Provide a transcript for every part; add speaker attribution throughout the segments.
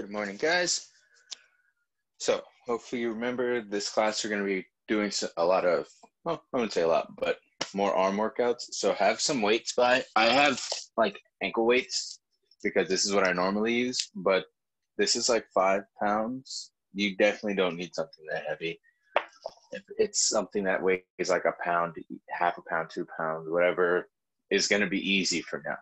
Speaker 1: Good morning, guys. So hopefully you remember this class we're going to be doing a lot of, well, I wouldn't say a lot, but more arm workouts. So have some weights by. I have like ankle weights because this is what I normally use, but this is like 5 pounds. You definitely don't need something that heavy. If it's something that weighs like a pound, half a pound, 2 pounds, whatever is going to be easy for now.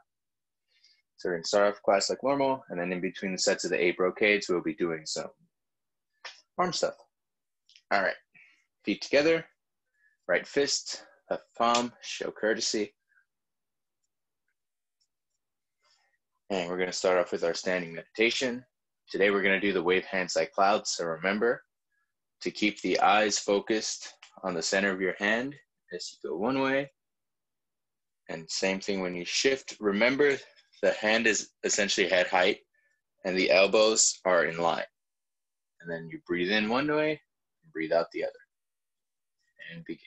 Speaker 1: So we're going to start off class like normal, and then in between the sets of the 8 brocades, we'll be doing some arm stuff. All right, feet together, right fist, left palm, show courtesy. And we're going to start off with our standing meditation. Today we're going to do the wave hands like clouds. So remember to keep the eyes focused on the center of your hand as you go one way. And same thing when you shift. Remember the hand is essentially head height and the elbows are in line. And then you breathe in one way, and breathe out the other. And begin.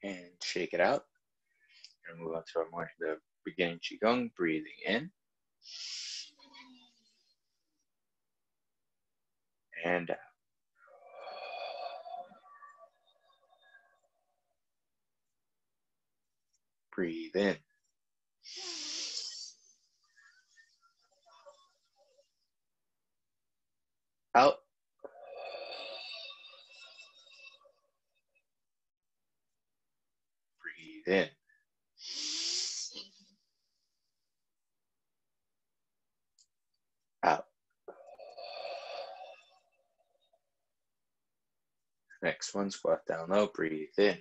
Speaker 1: And shake it out. We're gonna move on to our morning, the beginning Qigong, breathing in. And out. Breathe in. Out. Breathe in. Out. Next one, squat down low, breathe in.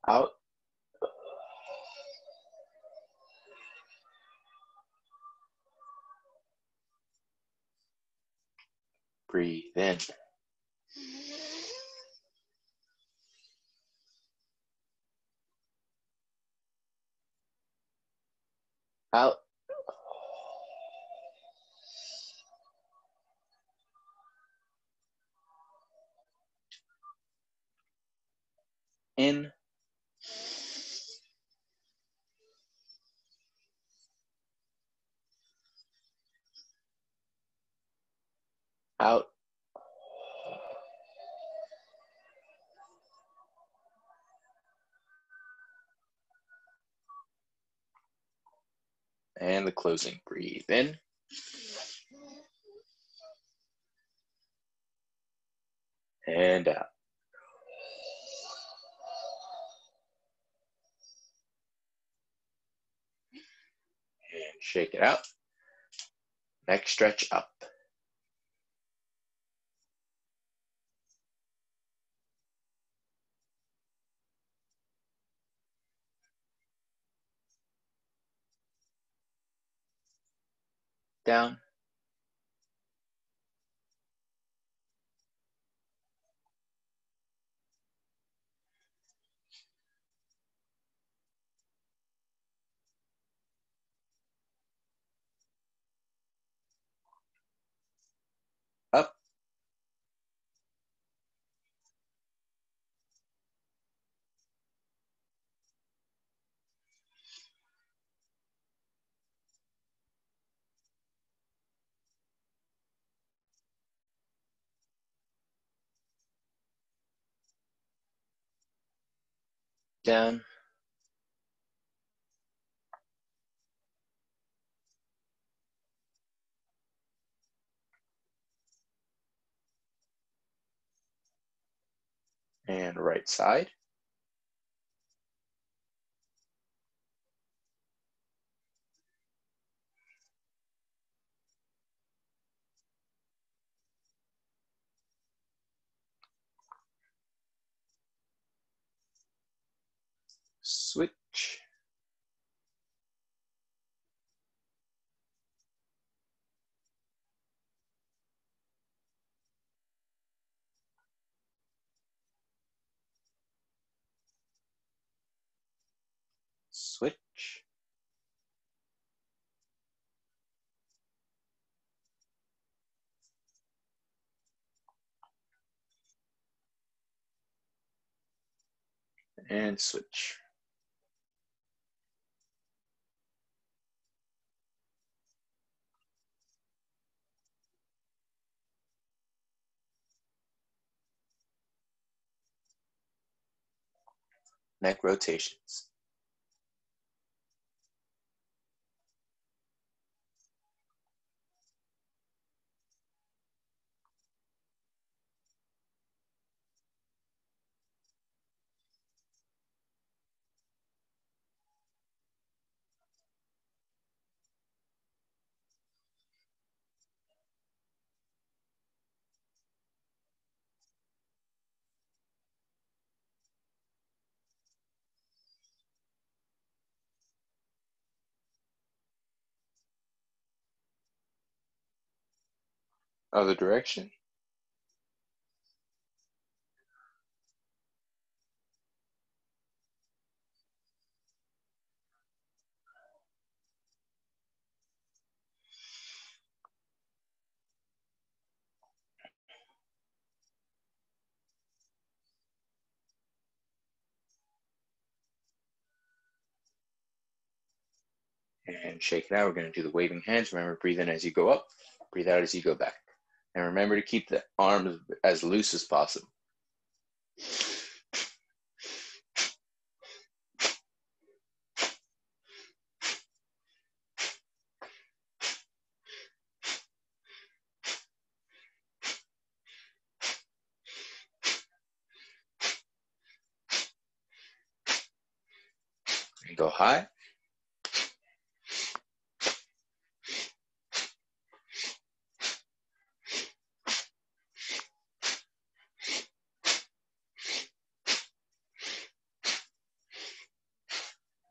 Speaker 1: Out. Breathe in. Out. In. Out. And the closing, breathe in. and out. And shake it out. Neck stretch up. Down. Up. Down. And right side. Switch. Switch. And switch. Neck rotations. Other direction. And shake it out. We're going to do the waving hands. Remember, breathe in as you go up, breathe out as you go back. And remember to keep the arms as loose as possible. And go high.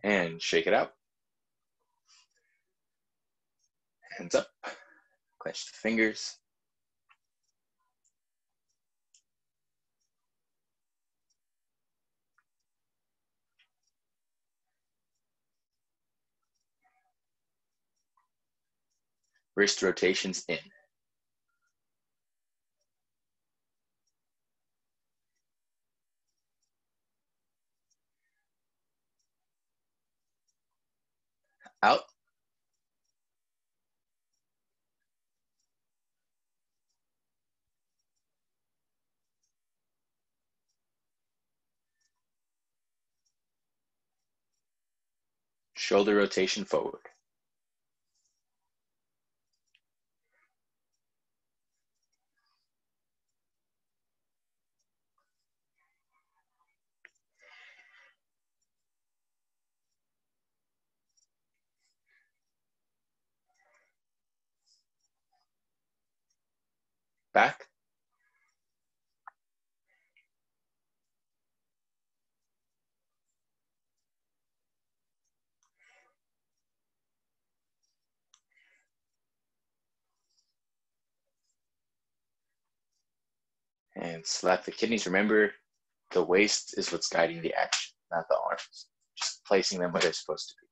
Speaker 1: And shake it out. Hands up. Clench the fingers. Wrist rotations in. Out. Shoulder rotation forward. back. And select the kidneys. Remember, the waist is what's guiding the action, not the arms. Just placing them where they're supposed to be.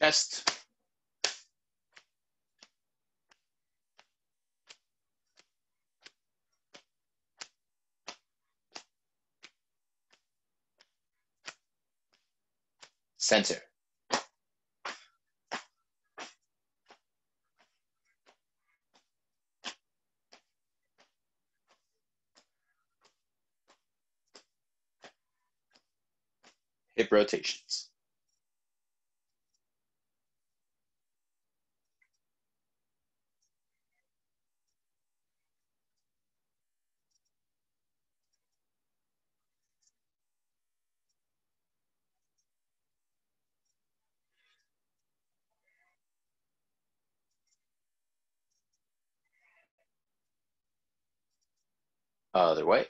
Speaker 1: Chest. Center. Hip rotations. Other way.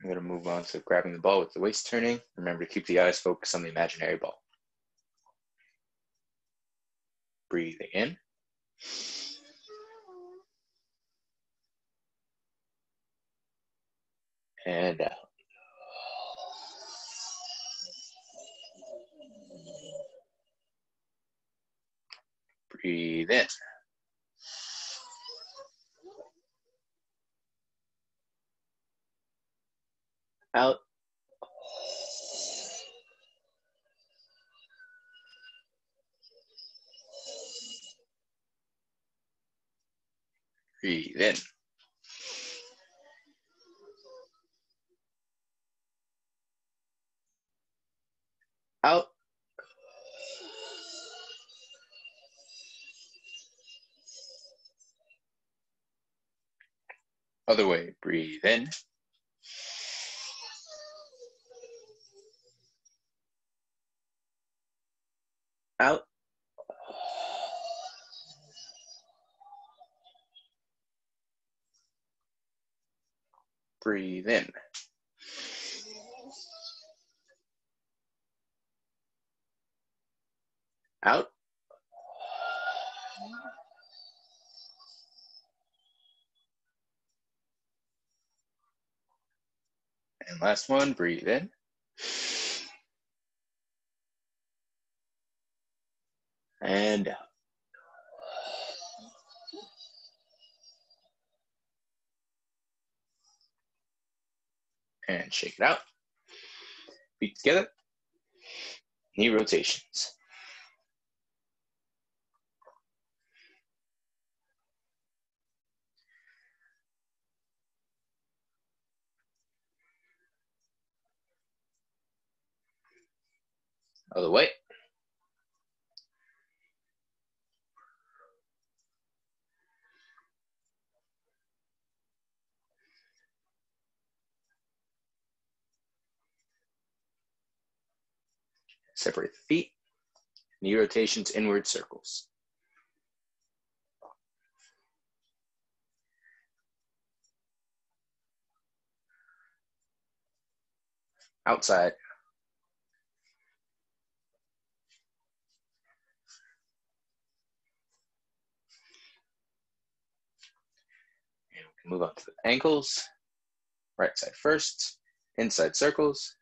Speaker 1: I'm going to move on to grabbing the ball with the waist turning. Remember to keep the eyes focused on the imaginary ball. Breathing in. And out. Breathe in. Out. Breathe in. Out. Other way. Breathe in. Out. Breathe in. Out. And last one, breathe in. And out. And shake it out. Feet together. Knee rotations. Other way. Separate the feet. Knee rotations, inward circles. Outside. And we can move on to the ankles. Right side first. Inside circles.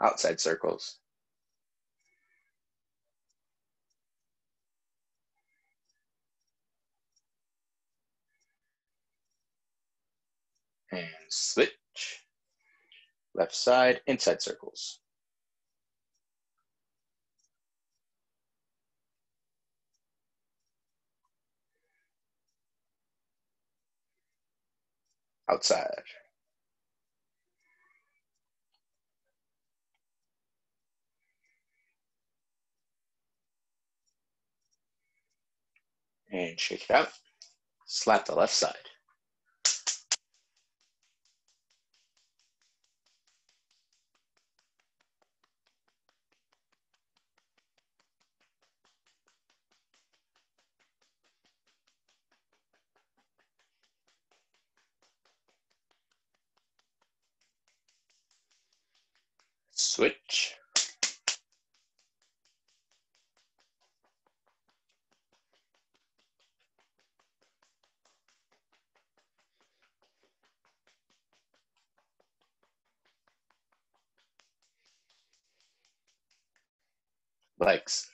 Speaker 1: Outside circles. And switch. Left side, inside circles. outside. And shake it out. Slap the left side. Switch. Legs.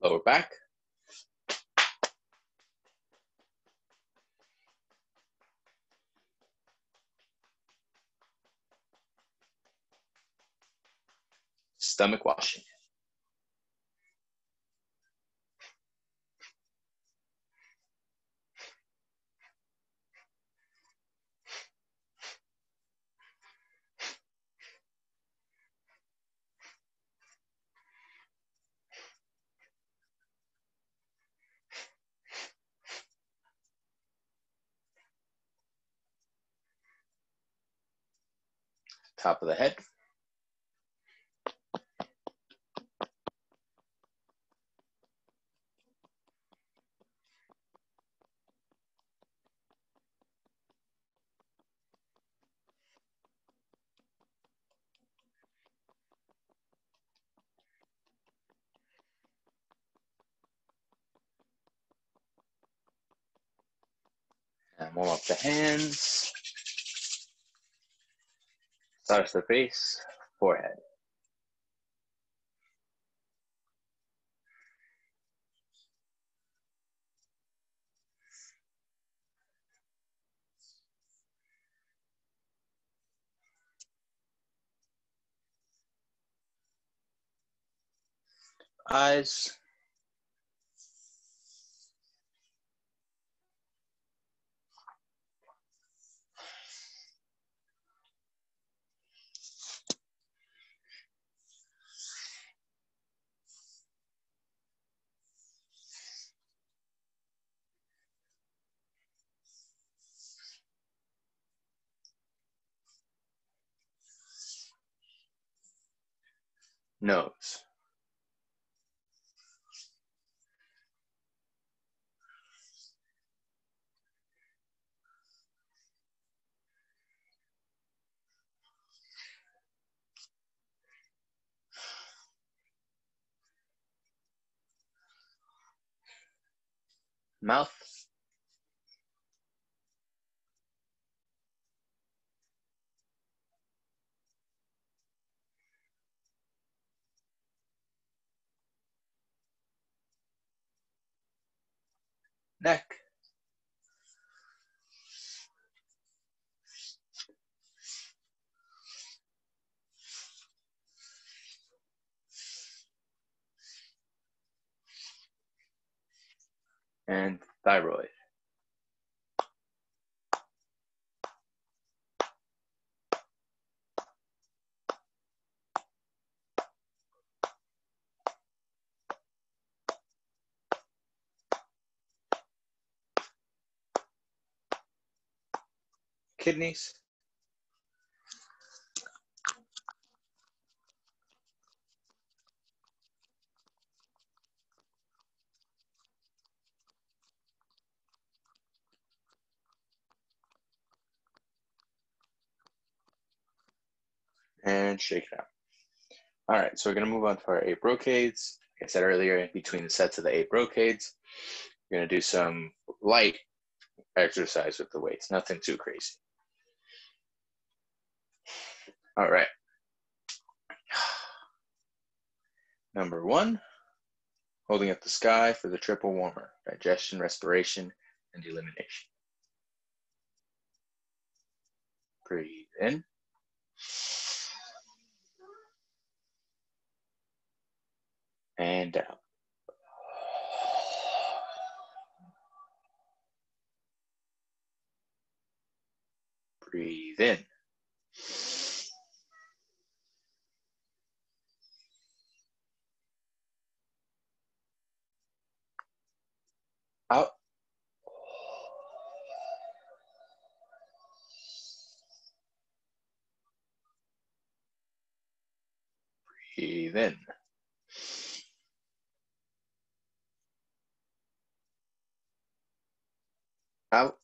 Speaker 1: Lower back. Stomach washing. Top of the head. And warm up the hands. Start the face, forehead. Eyes. Nose. Mouth. Neck. And thyroid. Kidneys. And shake it out. All right, so we're gonna move on to our 8 brocades. Like I said earlier, in between the sets of the 8 brocades, we're gonna do some light exercise with the weights, nothing too crazy. All right. Number 1, holding up the sky for the triple warmer, digestion, respiration, and elimination. Breathe in. And out. Breathe in. Out. Breathe in. Out.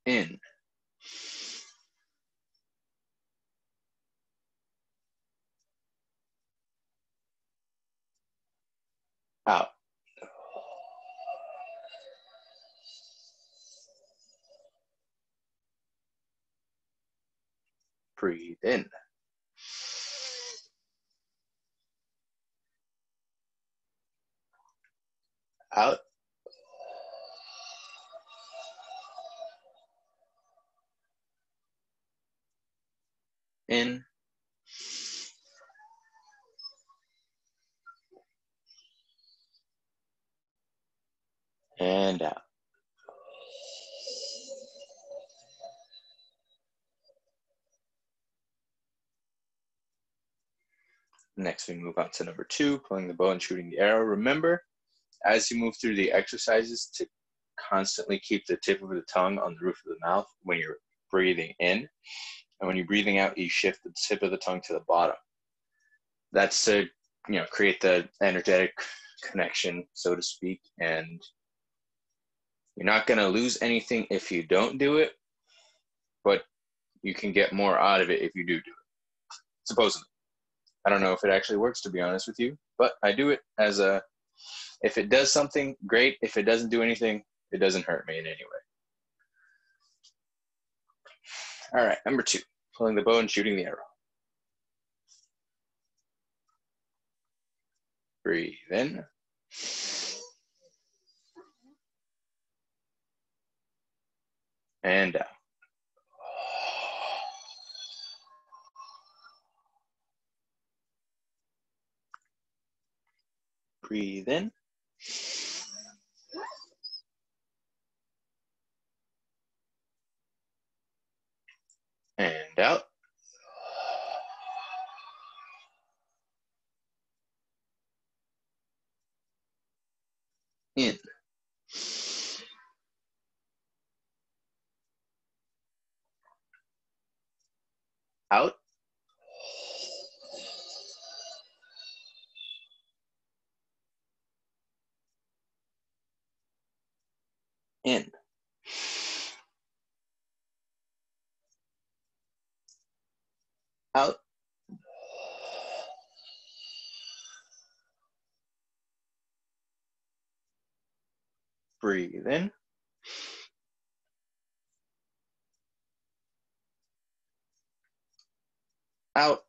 Speaker 1: In. Out. Breathe in. Out. In. And out. Next, we move on to number 2, pulling the bow and shooting the arrow. Remember, as you move through the exercises, to constantly keep the tip of the tongue on the roof of the mouth when you're breathing in. And when you're breathing out, you shift the tip of the tongue to the bottom. That's to, create the energetic connection, so to speak. And you're not going to lose anything if you don't do it, but you can get more out of it if you do it, supposedly. I don't know if it actually works, to be honest with you, but I do it as if it does something, great. If it doesn't do anything, it doesn't hurt me in any way. All right, number 2, pulling the bow and shooting the arrow. Breathe in. And out. Breathe in. And out. In. Out. In. Out. Breathe in. Out.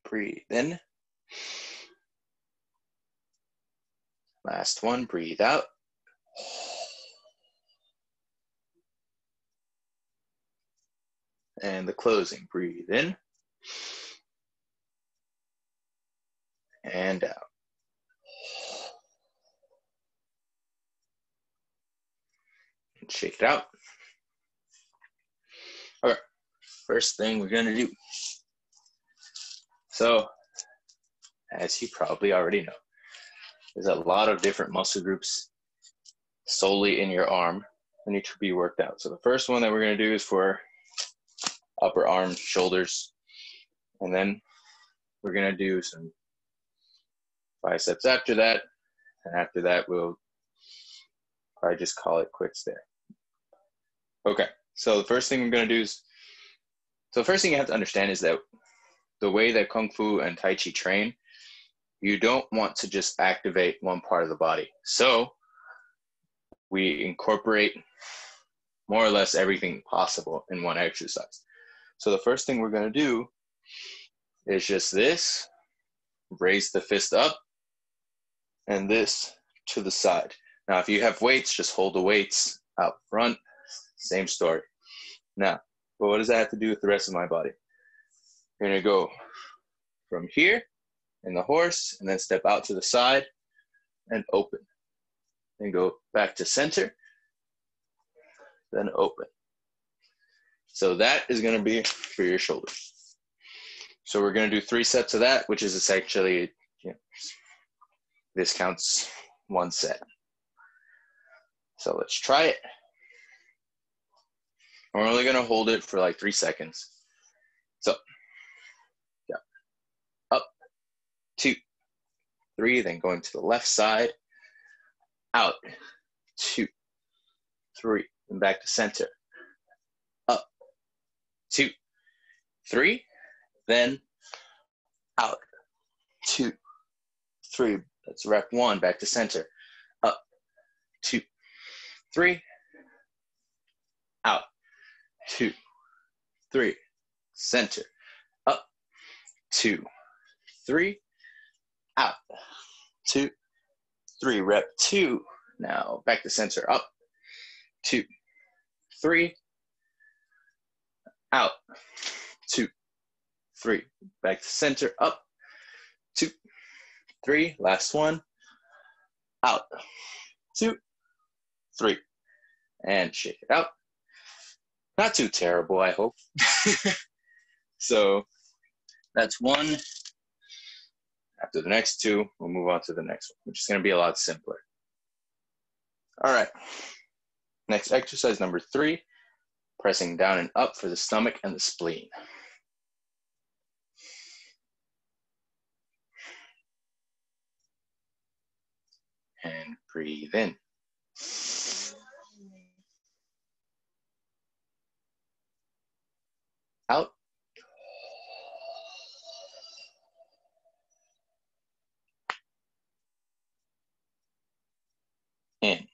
Speaker 1: Breathe in. Last one, breathe out. And the closing, breathe in. And out. And shake it out. Okay, first thing we're gonna do. So, as you probably already know, there's a lot of different muscle groups solely in your arm that need to be worked out. So the first one that we're gonna do is for upper arm, shoulders, and then we're gonna do some biceps after that, and after that we'll probably just call it quits there. Okay, so the first thing we're gonna do is, so the first thing you have to understand is that the way that Kung Fu and Tai Chi train, you don't want to just activate one part of the body. So we incorporate more or less everything possible in one exercise. So the first thing we're gonna do is just this, raise the fist up, and this to the side. Now, if you have weights, just hold the weights out front, same story. Now, but what does that have to do with the rest of my body? You're gonna go from here in the horse, and then step out to the side and open. Then go back to center, then open. So that is gonna be for your shoulders. So we're gonna do 3 sets of that, which is essentially, this counts 1 set. So let's try it. We're only gonna hold it for like 3 seconds. So, yeah, up, 2, 3, then going to the left side, out, 2, 3, and back to center, up, 2, 3, then out, 2, 3, that's rep 1, back to center, up, 2, 3, out, 2, 3, center, up, 2, 3, out, 2, 3, rep 2, now back to center, up, 2, 3, out, 2, 3, back to center, up, 2, 3, last one, out, 2, 3, and shake it out. Not too terrible, I hope. So that's 1. After the next 2, we'll move on to the next one, which is going to be a lot simpler. All right. Next exercise, number 3, pressing down and up for the stomach and the spleen. And breathe in. Out. In.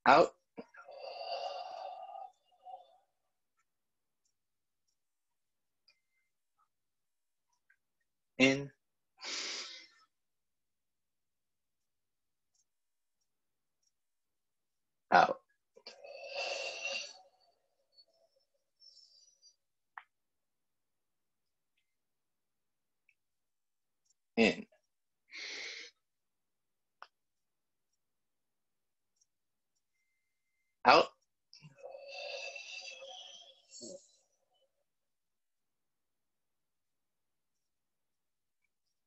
Speaker 1: Out. In. Out. In. Out.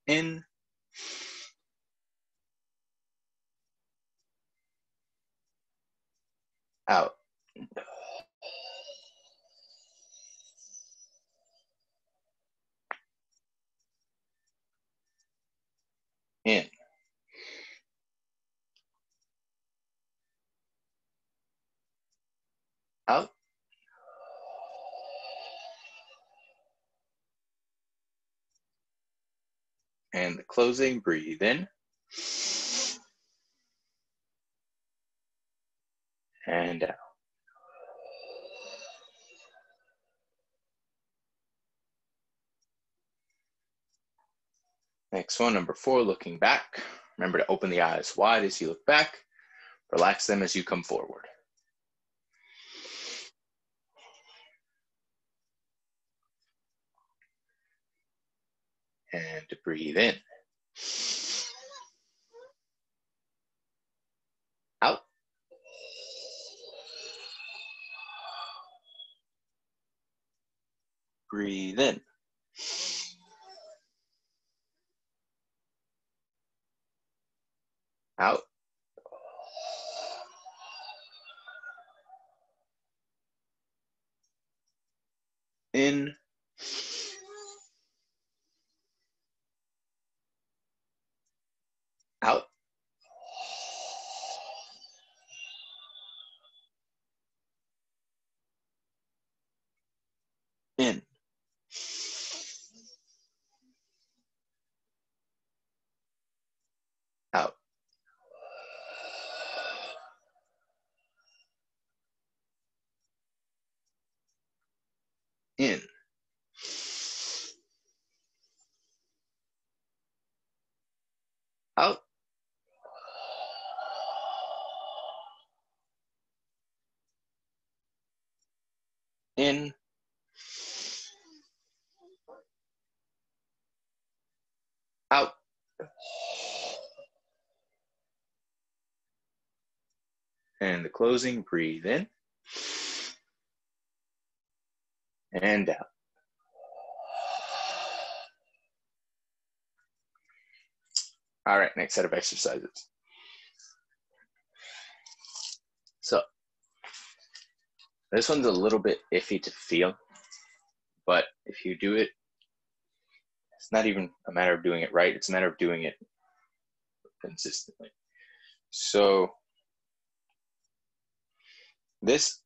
Speaker 1: In. Out. In. Out. And the closing, breathe in. And out. Next one, number 4, looking back. Remember to open the eyes wide as you look back. Relax them as you come forward. And breathe in. Out. Breathe in. Out. In. Out. In. Out. in, out, in, out, and the closing, breathe in and out. All right, next set of exercises. So this one's a little bit iffy to feel, but if you do it, it's not even a matter of doing it right, it's a matter of doing it consistently. So this,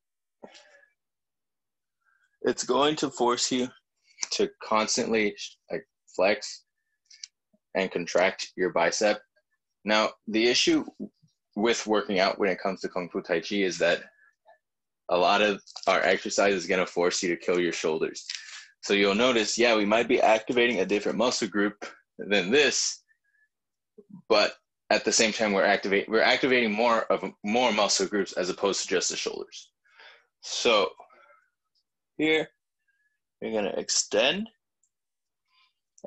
Speaker 1: it's going to force you to constantly like flex and contract your bicep. Now, the issue with working out when it comes to Kung Fu Tai Chi is that a lot of our exercise is going to force you to kill your shoulders. So you'll notice, yeah, we might be activating a different muscle group than this, but at the same time, we're activating more muscle groups as opposed to just the shoulders. So here, you're going to extend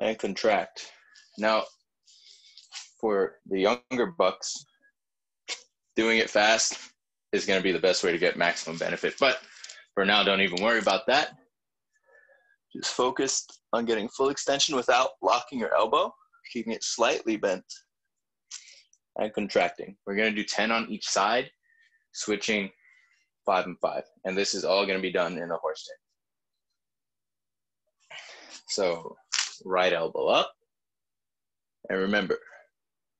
Speaker 1: and contract. Now, for the younger bucks, doing it fast is going to be the best way to get maximum benefit. But for now, don't even worry about that. Just focus on getting full extension without locking your elbow, keeping it slightly bent and contracting. We're going to do 10 on each side, switching 5 and 5. And this is all going to be done in a horse stance. So right elbow up. And remember,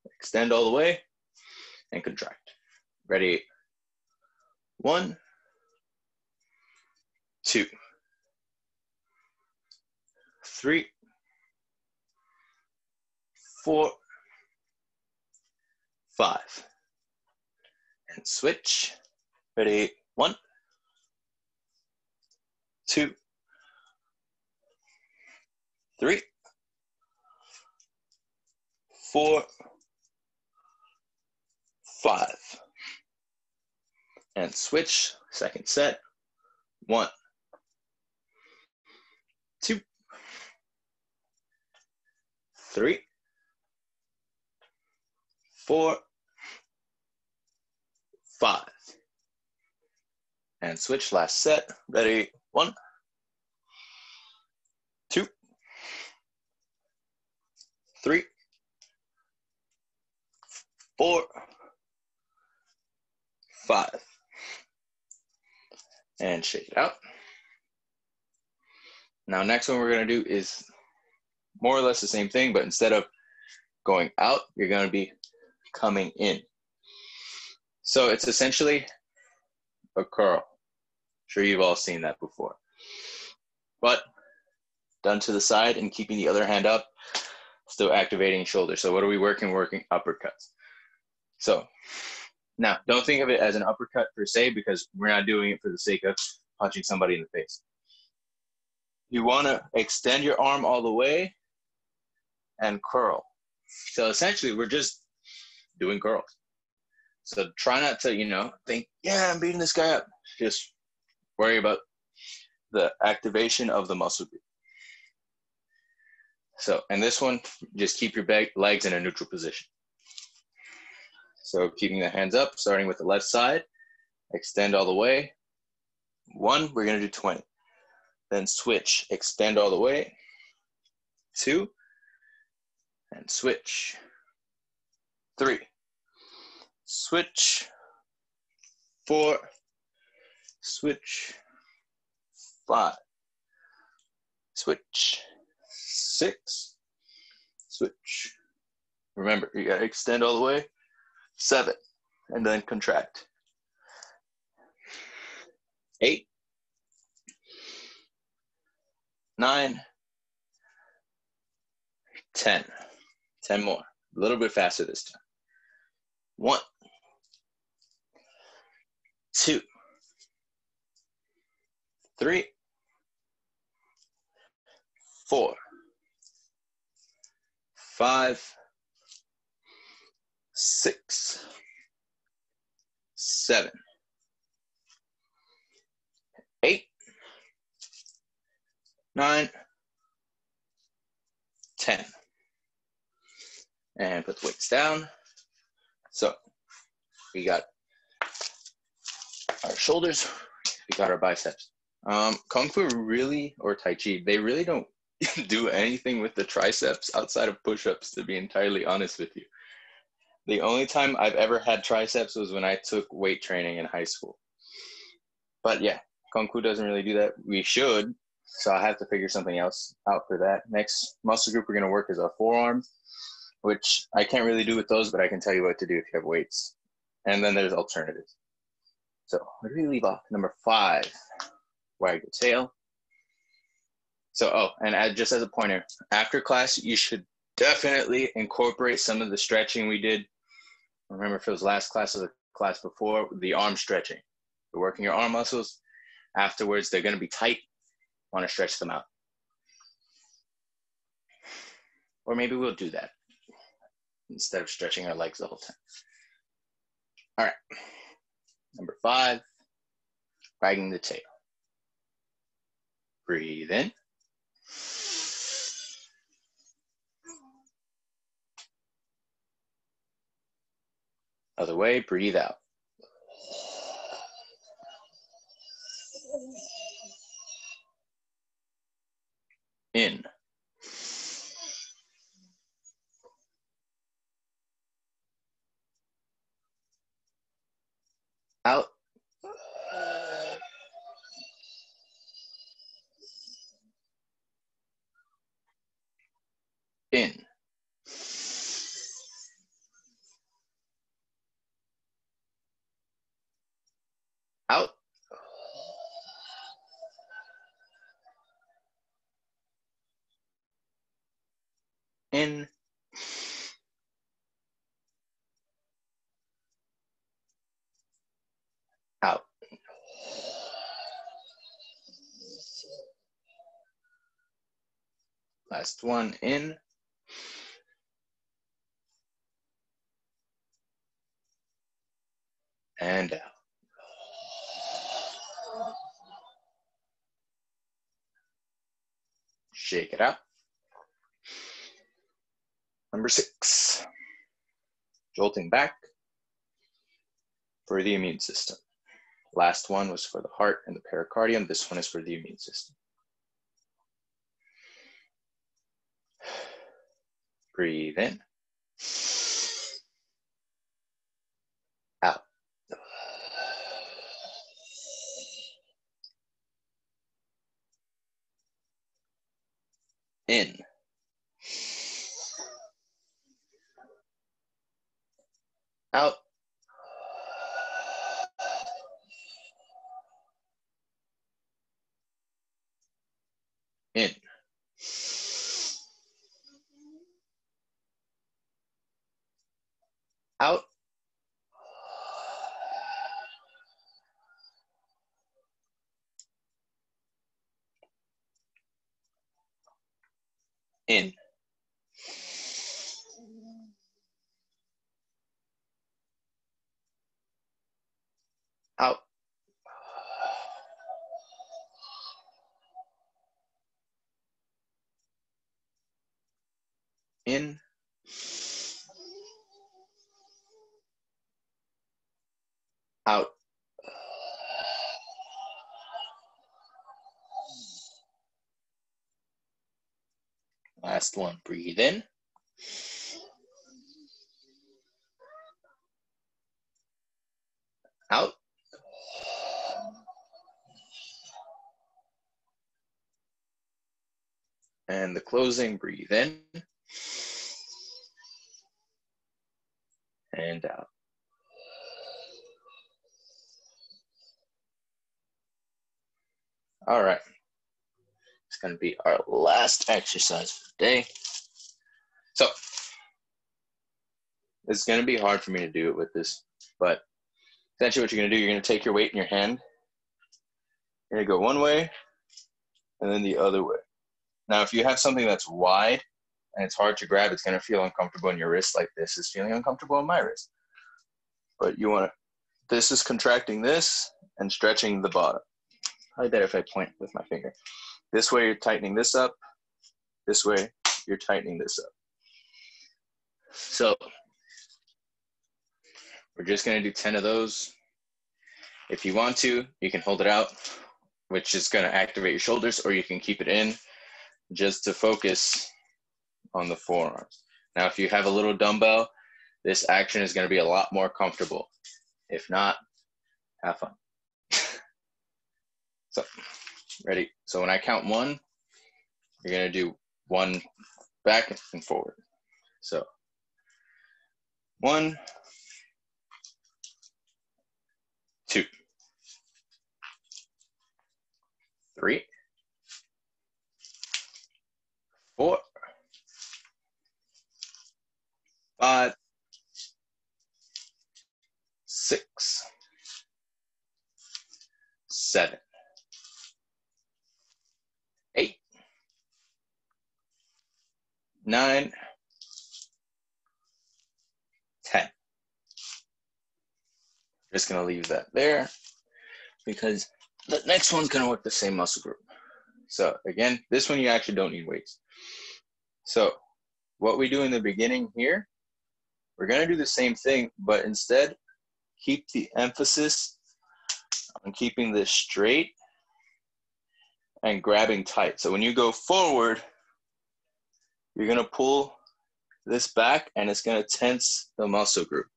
Speaker 1: extend all the way and contract. Ready? 1, 2, 3, 4, 5. And switch. Ready? 1, 2, 3, 4, 5. And switch. Second set. 1, 2, 3, 4, 5. And switch. Last set. Ready? 1, 2, 3, 4, 5. And shake it out. Now, next one we're going to do is more or less the same thing, but instead of going out, you're going to be coming in. So it's essentially a curl. I'm sure you've all seen that before. But done to the side and keeping the other hand up, still activating shoulder. So what are we working? Working uppercuts. So now, don't think of it as an uppercut per se, because we're not doing it for the sake of punching somebody in the face. You want to extend your arm all the way and curl. So essentially, we're just doing curls. So try not to, think, yeah, I'm beating this guy up. Just worry about the activation of the muscle group. So, and this one, just keep your legs in a neutral position. So keeping the hands up, starting with the left side, extend all the way. 1, we're going to do 20. Then switch, extend all the way. 2, and switch. 3, switch. 4, switch. 5, switch. 6, switch. Remember, you got to extend all the way. 7, and then contract. 8, 9, 10. 10 more. A little bit faster this time. 1, 2, 3, 4, 5, 6, 7, 8, 9, 10. And put the weights down. So we got our shoulders, we got our biceps. Kung Fu really, or Tai Chi, they really don't do anything with the triceps outside of push-ups, to be entirely honest with you. The only time I've ever had triceps was when I took weight training in high school. But yeah, Kung Fu doesn't really do that. We should, so I have to figure something else out for that. Next muscle group we're going to work is our forearms, which I can't really do with those, but I can tell you what to do if you have weights. And then there's alternatives. So where do we leave off? Number 5, wag the tail. So, and just as a pointer, after class, you should definitely incorporate some of the stretching we did. Remember if it was last class or the class before, the arm stretching. You're working your arm muscles. Afterwards, they're going to be tight. Want to stretch them out. Or maybe we'll do that instead of stretching our legs the whole time. All right. Number 5, wagging the tail. Breathe in. Other way, breathe out. In. Out. In. Out. In. Out. Last one, in. And out. Shake it out. Number 6, jolting back for the immune system. Last one was for the heart and the pericardium. This one is for the immune system. Breathe in. Out. In. Out. In. Out. In. Out. In. Out. Last one, breathe in. Out. And the closing, breathe in. And out. All right. It's going to be our last exercise for the day. So it's going to be hard for me to do it with this, but essentially what you're going to do, you're going to take your weight in your hand. You're going to go one way and then the other way. Now, if you have something that's wide and it's hard to grab, it's going to feel uncomfortable in your wrist, like this is feeling uncomfortable in my wrist. But you want to, this is contracting this and stretching the bottom. Probably better if I point with my finger. This way you're tightening this up. This way you're tightening this up. So we're just going to do 10 of those. If you want to, you can hold it out, which is going to activate your shoulders, or you can keep it in just to focus on the forearms. Now, if you have a little dumbbell, this action is going to be a lot more comfortable. If not, have fun. So, ready? So when I count 1, you're going to do 1 back and forward. So 1, 2, 3, 4, 5, 6, 7, 8, 9, 10. Just going to leave that there because the next one's going to work the same muscle group. So again, this one you actually don't need weights. So what we do in the beginning here, we're going to do the same thing, but instead keep the emphasis on keeping this straight and grabbing tight. So when you go forward, you're going to pull this back and it's going to tense the muscle group.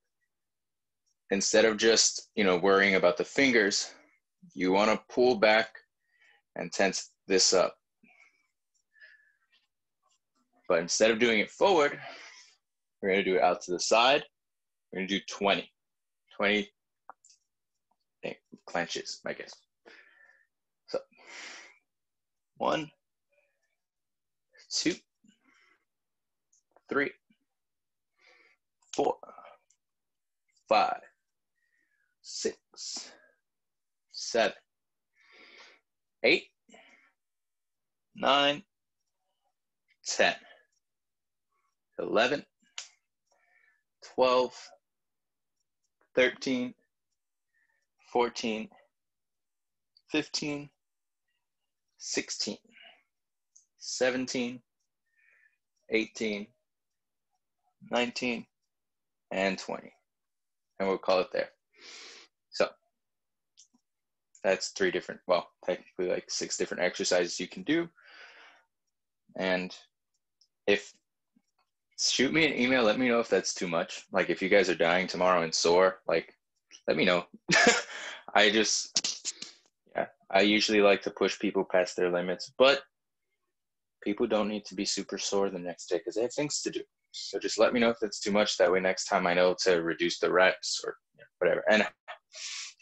Speaker 1: Instead of just, worrying about the fingers, you want to pull back and tense this up. But instead of doing it forward, we're going to do it out to the side. We're going to do 20 clenches, I guess. So 1, 2, 3, 4, 5, 6, 7, 8, 9, 10, 11, 12, 13, 14, 15, 16, 17, 18, 19, and 20. And we'll call it there. So that's 3 different, well, technically like 6 different exercises you can do. And shoot me an email, let me know if that's too much. Like if you guys are dying tomorrow and sore, like let me know. I usually like to push people past their limits, but people don't need to be super sore the next day because they have things to do. So just let me know if it's too much. That way next time I know to reduce the reps or whatever. And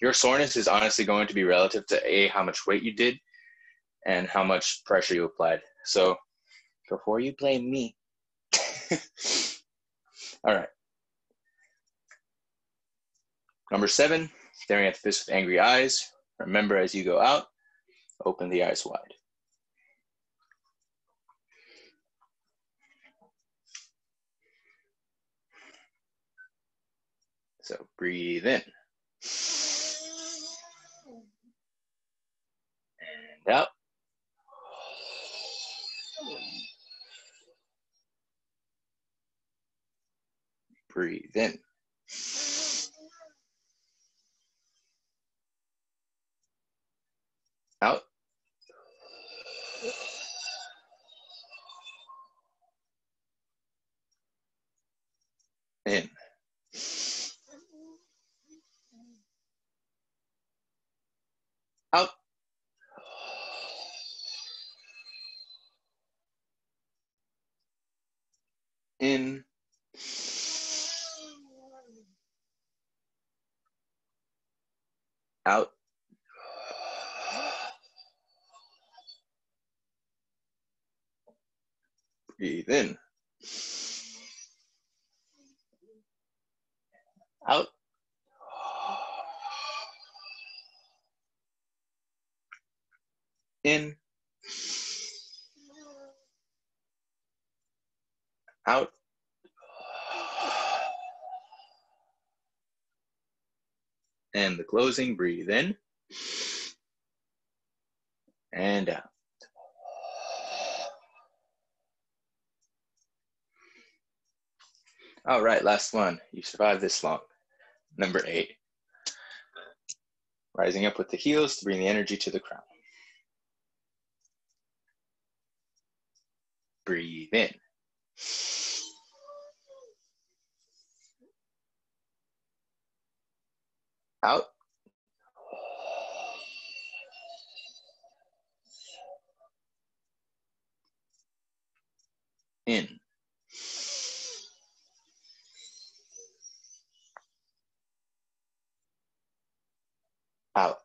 Speaker 1: your soreness is honestly going to be relative to how much weight you did and how much pressure you applied. So before you blame me. All right. Number 7, staring at the fist with angry eyes. Remember, as you go out, open the eyes wide. So breathe in. And out. Breathe in. Out. In. Out. In. Out. Breathe in. Out. In. out. And the closing, breathe in and out. All right, last one. You survived this long. Number 8. Rising up with the heels to bring the energy to the crown. Breathe in. Out. In. Out.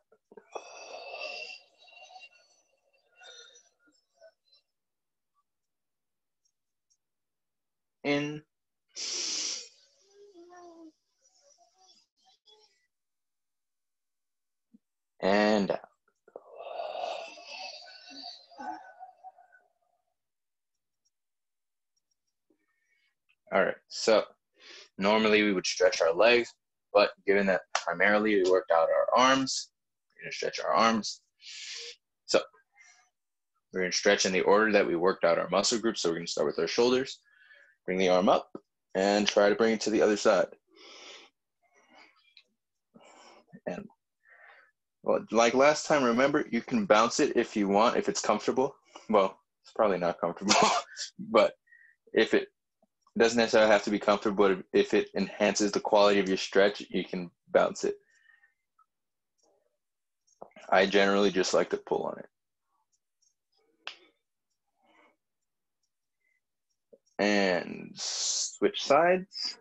Speaker 1: In. And out. All right, so normally we would stretch our legs, but given that primarily we worked out our arms, we're gonna stretch our arms. So we're gonna stretch in the order that we worked out our muscle groups. So we're gonna start with our shoulders, bring the arm up, and try to bring it to the other side. And well, like last time, remember, you can bounce it if you want, if it's comfortable. Well, it's probably not comfortable, but if it doesn't necessarily have to be comfortable, but if it enhances the quality of your stretch, you can bounce it. I generally just like to pull on it. And switch sides.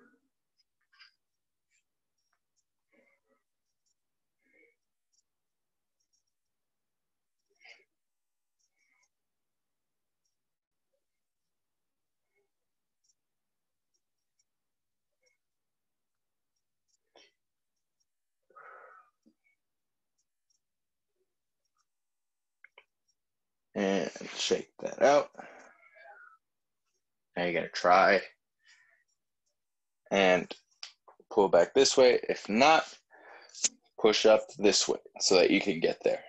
Speaker 1: And shake that out. Now you're gonna try and pull back this way. If not, push up this way so that you can get there.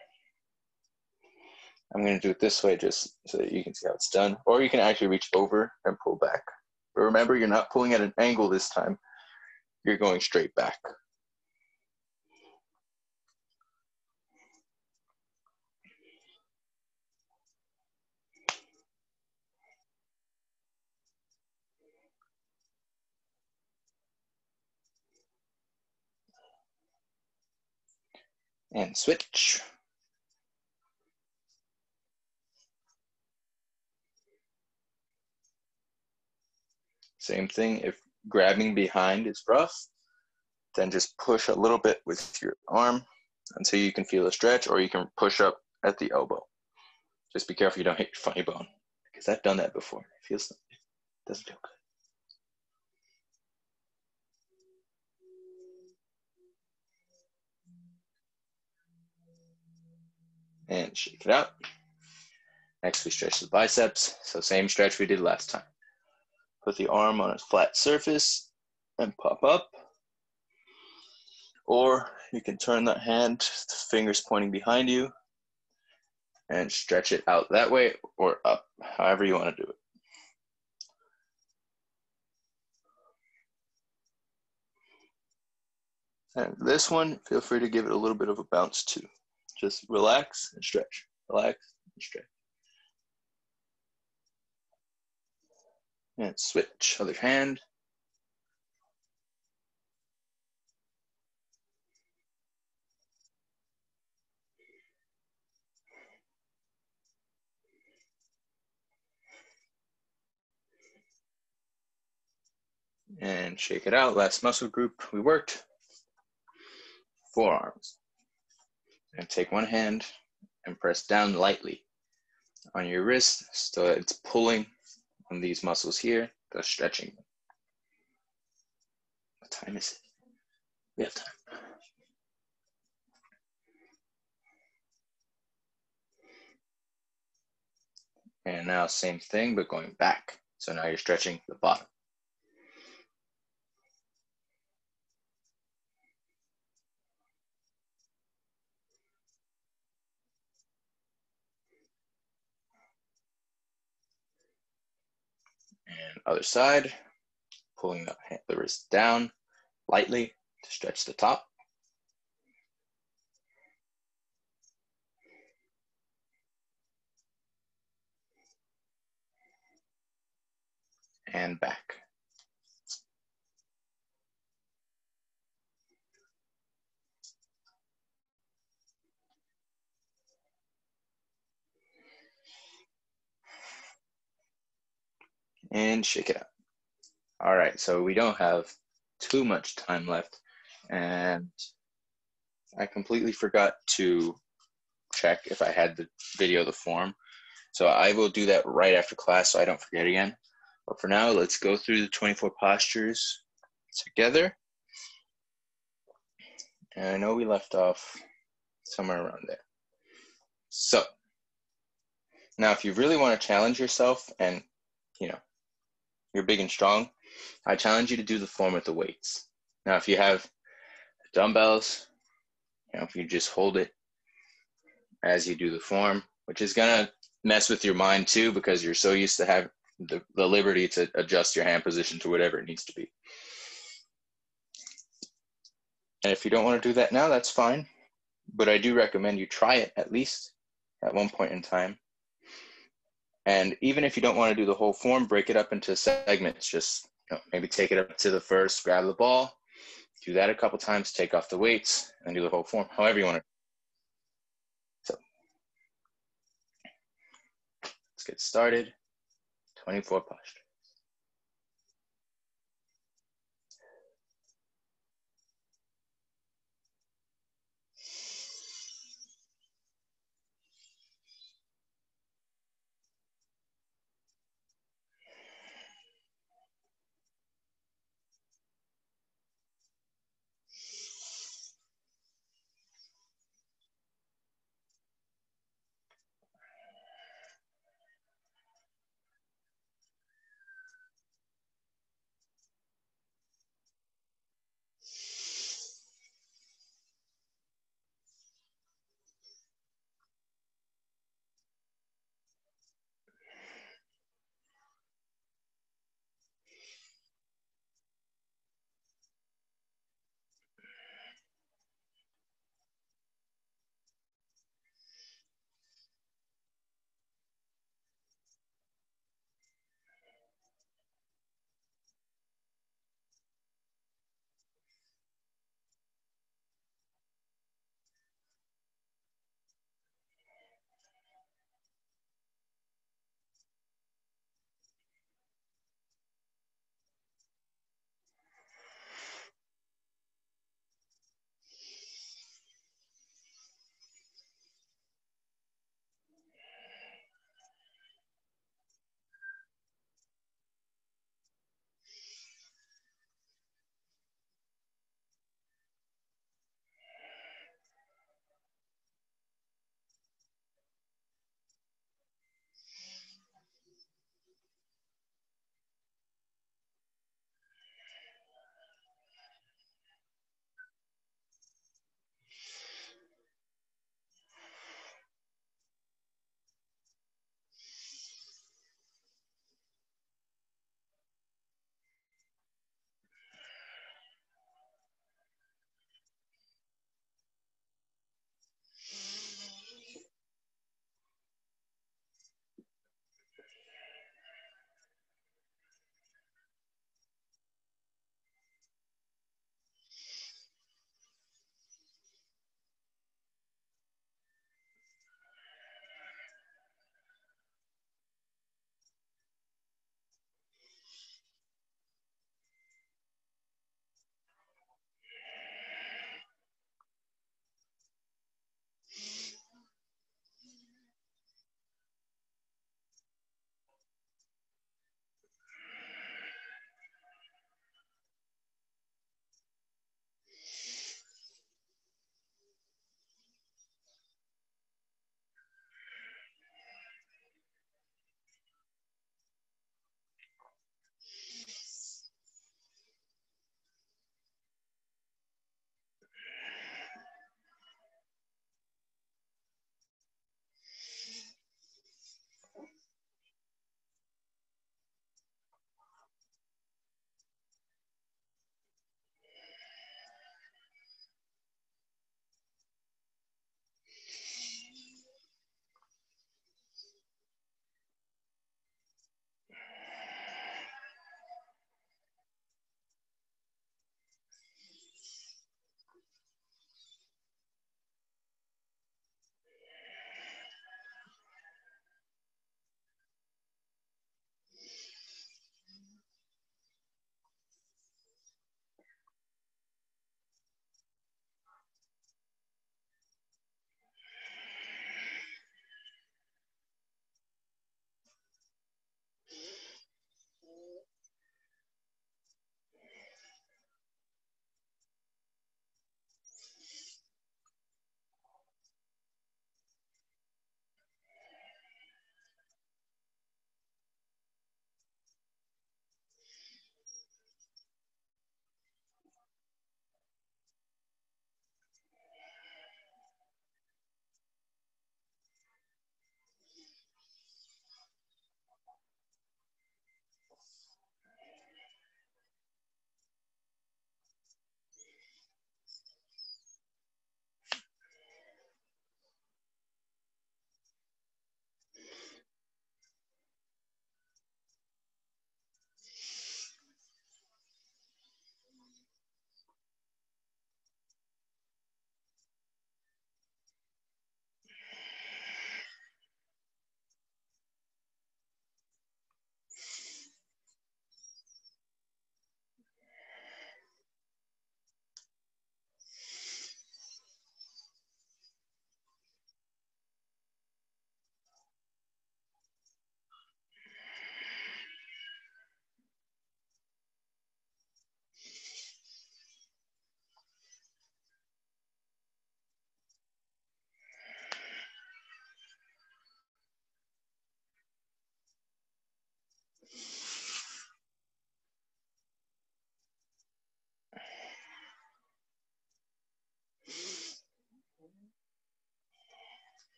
Speaker 1: I'm gonna do it this way just so that you can see how it's done. Or you can actually reach over and pull back. But remember, you're not pulling at an angle this time. You're going straight back. And switch. Same thing, if grabbing behind is rough, then just push a little bit with your arm until you can feel a stretch, or you can push up at the elbow. Just be careful you don't hit your funny bone, because I've done that before. It doesn't feel good. And shake it out. Next, we stretch the biceps. So same stretch we did last time. Put the arm on a flat surface and pop up. Or you can turn that hand, fingers pointing behind you, and stretch it out that way or up, however you want to do it. And this one, feel free to give it a little bit of a bounce too. Just relax and stretch, relax and stretch. And switch, other hand. And shake it out. Last muscle group we worked. Forearms. And take one hand and press down lightly on your wrist so that it's pulling on these muscles here, thus stretching. What time is it? We have time. And now same thing, but going back. So now you're stretching the bottom. And other side, pulling the wrist down lightly to stretch the top. And back. And shake it out. All right, so we don't have too much time left, and I completely forgot to check if I had the video, the form. So I will do that right after class so I don't forget again. But for now, let's go through the 24 postures together. And I know we left off somewhere around there. So now if you really want to challenge yourself and you're big and strong, I challenge you to do the form with the weights. Now if you have dumbbells, if you just hold it as you do the form, which is gonna mess with your mind too because you're so used to have the liberty to adjust your hand position to whatever it needs to be. And if you don't want to do that now, that's fine. But I do recommend you try it at least at one point in time. And even if you don't want to do the whole form, break it up into segments. Just maybe take it up to the first, grab the ball, do that a couple times, take off the weights, and do the whole form, however you want to. So let's get started. 24 postures.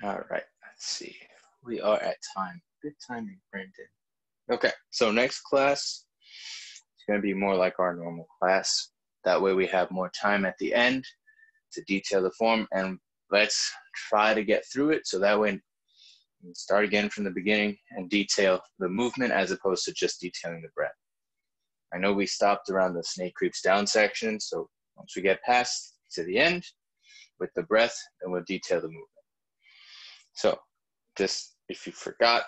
Speaker 1: All right, let's see. We are at time. Good timing, Brandon. Okay, so next class is going to be more like our normal class. That way we have more time at the end to detail the form, and let's try to get through it so that way we can start again from the beginning and detail the movement as opposed to just detailing the breath. I know we stopped around the snake creeps down section, so once we get past to the end with the breath, then we'll detail the movement. So just if you forgot,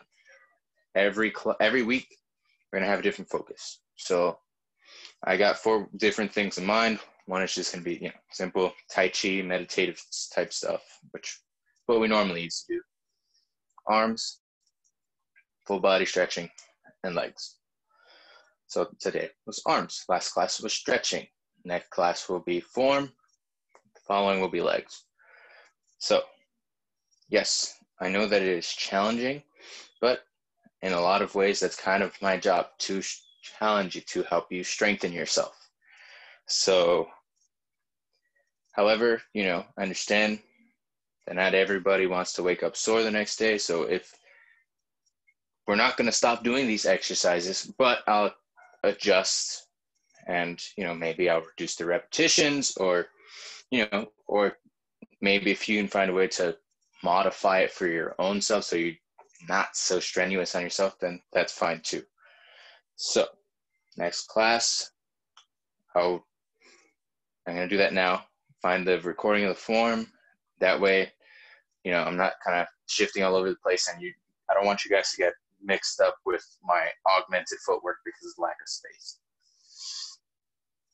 Speaker 1: every week we're gonna have a different focus. So I got 4 different things in mind. One is just gonna be, simple Tai Chi, meditative type stuff, which what we normally used to do. Arms, full body stretching, and legs. So today was arms. Last class was stretching. Next class will be form. The following will be legs. So yes, I know that it is challenging, but in a lot of ways, that's kind of my job, to challenge you, to help you strengthen yourself. So, however, I understand that not everybody wants to wake up sore the next day. So if we're not going to stop doing these exercises, but I'll adjust and, maybe I'll reduce the repetitions or maybe if you can find a way to modify it for your own self so you're not so strenuous on yourself, then that's fine too. So next class, I'm going to do that now. Find the recording of the form. That way, I'm not kind of shifting all over the place, and I don't want you guys to get mixed up with my augmented footwork because of lack of space.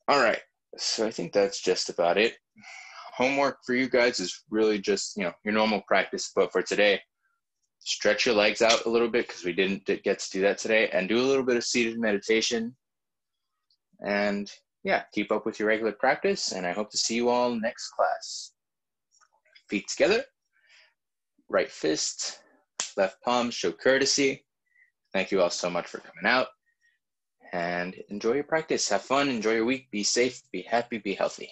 Speaker 1: All right, so I think that's just about it. Homework for you guys is really just, your normal practice, but for today, stretch your legs out a little bit because we didn't get to do that today, and do a little bit of seated meditation. And yeah, keep up with your regular practice, and I hope to see you all next class. Feet together, right fist, left palm, show courtesy. Thank you all so much for coming out, and enjoy your practice. Have fun, enjoy your week, be safe, be happy, be healthy.